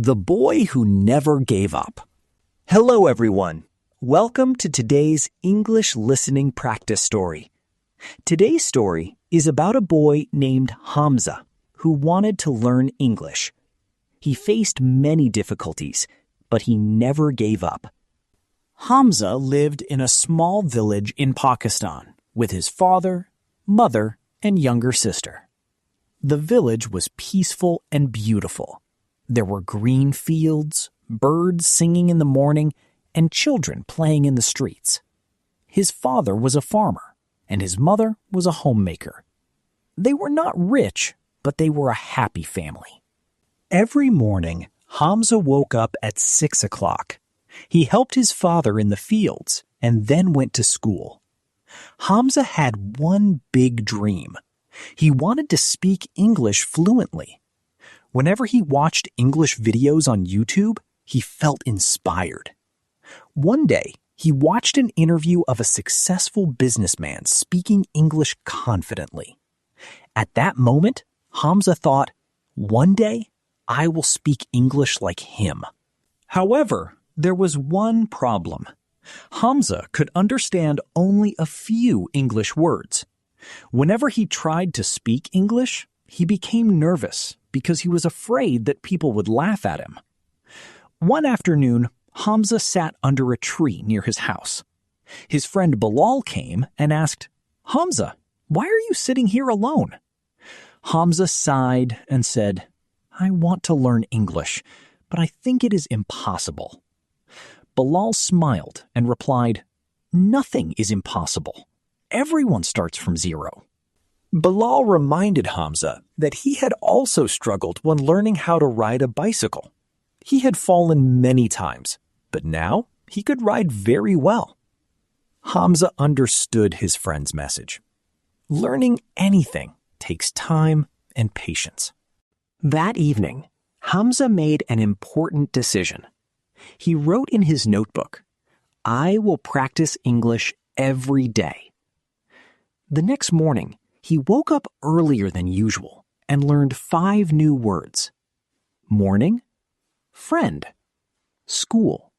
The Boy Who Never Gave Up. Hello, everyone. Welcome to today's English listening practice story. Today's story is about a boy named Hamza who wanted to learn English. He faced many difficulties, but he never gave up. Hamza lived in a small village in Pakistan with his father, mother, and younger sister. The village was peaceful and beautiful. There were green fields, birds singing in the morning, and children playing in the streets. His father was a farmer, and his mother was a homemaker. They were not rich, but they were a happy family. Every morning, Hamza woke up at 6 o'clock. He helped his father in the fields and then went to school. Hamza had one big dream. He wanted to speak English fluently. Whenever he watched English videos on YouTube, he felt inspired. One day, he watched an interview of a successful businessman speaking English confidently. At that moment, Hamza thought, one day, I will speak English like him. However, there was one problem. Hamza could understand only a few English words. Whenever he tried to speak English, he became nervous because he was afraid that people would laugh at him. One afternoon, Hamza sat under a tree near his house. His friend Bilal came and asked, "Hamza, why are you sitting here alone?" Hamza sighed and said, "I want to learn English, but I think it is impossible." Bilal smiled and replied, "Nothing is impossible. Everyone starts from zero." Bilal reminded Hamza that he had also struggled when learning how to ride a bicycle. He had fallen many times, but now he could ride very well. Hamza understood his friend's message. Learning anything takes time and patience. That evening, Hamza made an important decision. He wrote in his notebook, "I will practice English every day." The next morning, he woke up earlier than usual and learned 5 new words: morning, friend, school,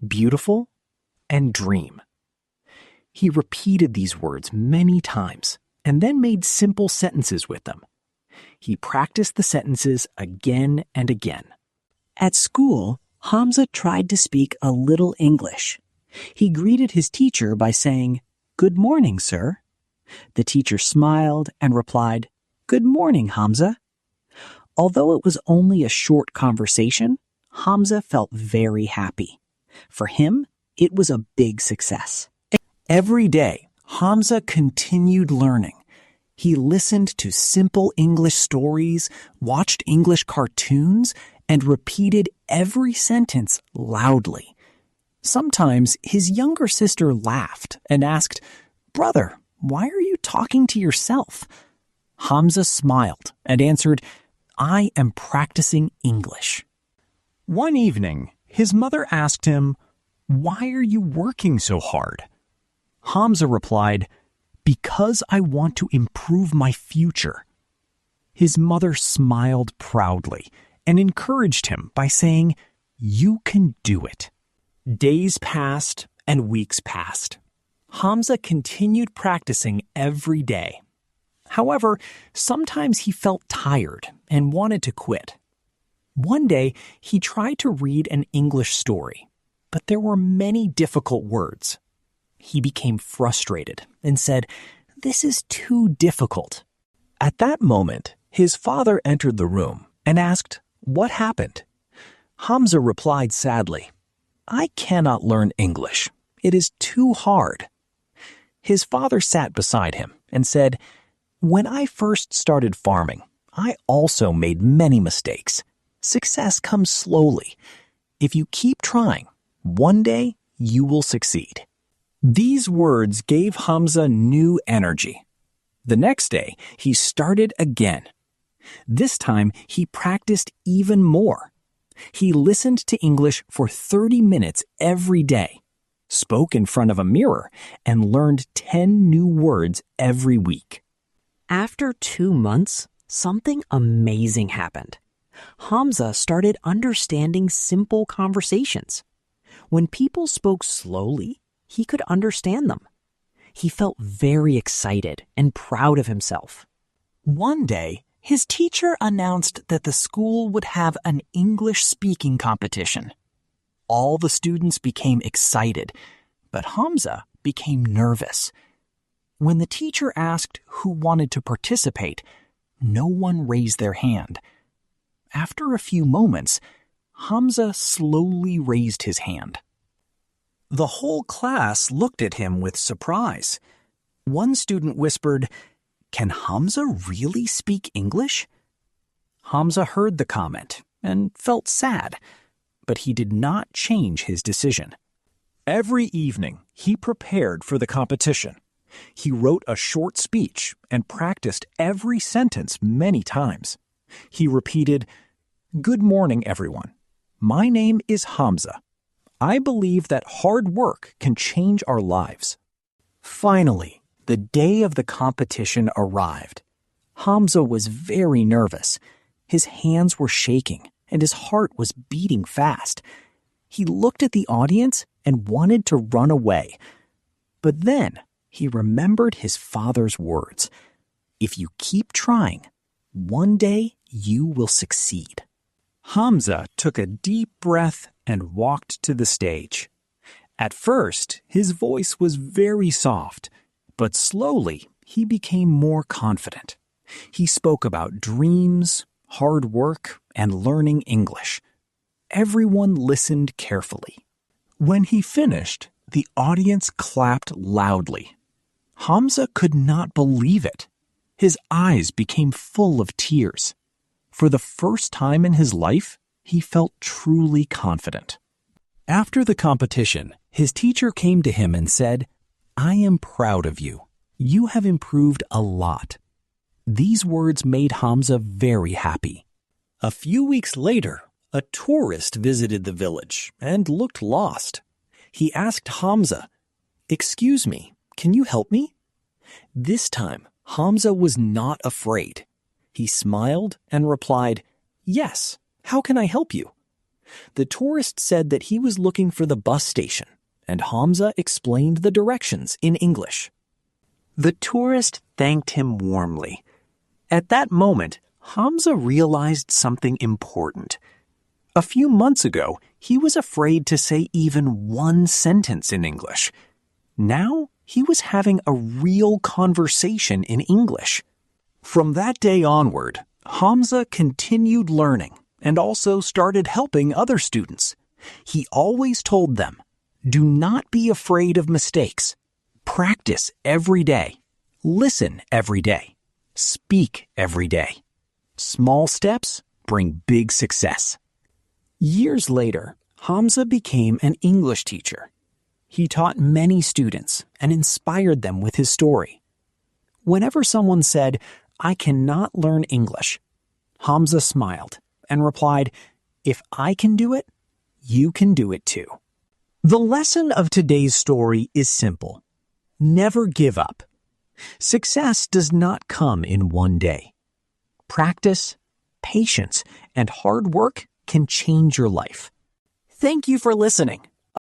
beautiful, and dream. He repeated these words many times and then made simple sentences with them. He practiced the sentences again and again. At school, Hamza tried to speak a little English. He greeted his teacher by saying, "Good morning, sir." The teacher smiled and replied, "Good morning, Hamza." Although it was only a short conversation, Hamza felt very happy. For him, it was a big success. Every day, Hamza continued learning. He listened to simple English stories, watched English cartoons, and repeated every sentence loudly. Sometimes his younger sister laughed and asked, "Brother, why are you talking to yourself?" Hamza smiled and answered, "I am practicing English." One evening, his mother asked him, "Why are you working so hard?" Hamza replied, "Because I want to improve my future." His mother smiled proudly and encouraged him by saying, "You can do it." Days passed and weeks passed. Hamza continued practicing every day. However, sometimes he felt tired and wanted to quit. One day, he tried to read an English story, but there were many difficult words. He became frustrated and said, "This is too difficult." At that moment, his father entered the room and asked, "What happened?" Hamza replied sadly, "I cannot learn English. It is too hard." His father sat beside him and said, "When I first started farming, I also made many mistakes. Success comes slowly. If you keep trying, one day you will succeed." These words gave Hamza new energy. The next day, he started again. This time, he practiced even more. He listened to English for 30 minutes every day, spoke in front of a mirror, and learned 10 new words every week. After 2 months, something amazing happened. Hamza started understanding simple conversations. When people spoke slowly, he could understand them. He felt very excited and proud of himself. One day, his teacher announced that the school would have an English speaking competition. All the students became excited, but Hamza became nervous. When the teacher asked who wanted to participate, no one raised their hand. After a few moments, Hamza slowly raised his hand. The whole class looked at him with surprise. One student whispered, "Can Hamza really speak English?" Hamza heard the comment and felt sad, but he did not change his decision. Every evening, he prepared for the competition. He wrote a short speech and practiced every sentence many times. He repeated, "Good morning, everyone. My name is Hamza. I believe that hard work can change our lives." Finally, the day of the competition arrived. Hamza was very nervous. His hands were shaking and his heart was beating fast. He looked at the audience and wanted to run away. But then he remembered his father's words. "If you keep trying, one day you will succeed." Hamza took a deep breath and walked to the stage. At first, his voice was very soft, but slowly he became more confident. He spoke about dreams, hard work, and learning English. Everyone listened carefully. When he finished, the audience clapped loudly. Hamza could not believe it. His eyes became full of tears. For the first time in his life, he felt truly confident. After the competition, his teacher came to him and said, "I am proud of you. You have improved a lot." These words made Hamza very happy. A few weeks later, a tourist visited the village and looked lost. He asked Hamza, "Excuse me, can you help me?" This time, Hamza was not afraid. He smiled and replied, "Yes, how can I help you?" The tourist said that he was looking for the bus station, and Hamza explained the directions in English. The tourist thanked him warmly. At that moment, Hamza realized something important. A few months ago, he was afraid to say even one sentence in English. Now, he was having a real conversation in English. From that day onward, Hamza continued learning and also started helping other students. He always told them, "Do not be afraid of mistakes. Practice every day. Listen every day. Speak every day. Small steps bring big success." Years later, Hamza became an English teacher. He taught many students and inspired them with his story. Whenever someone said, "I cannot learn English," Hamza smiled and replied, "If I can do it, you can do it too." The lesson of today's story is simple. Never give up. Success does not come in one day. Practice, patience, and hard work can change your life. Thank you for listening.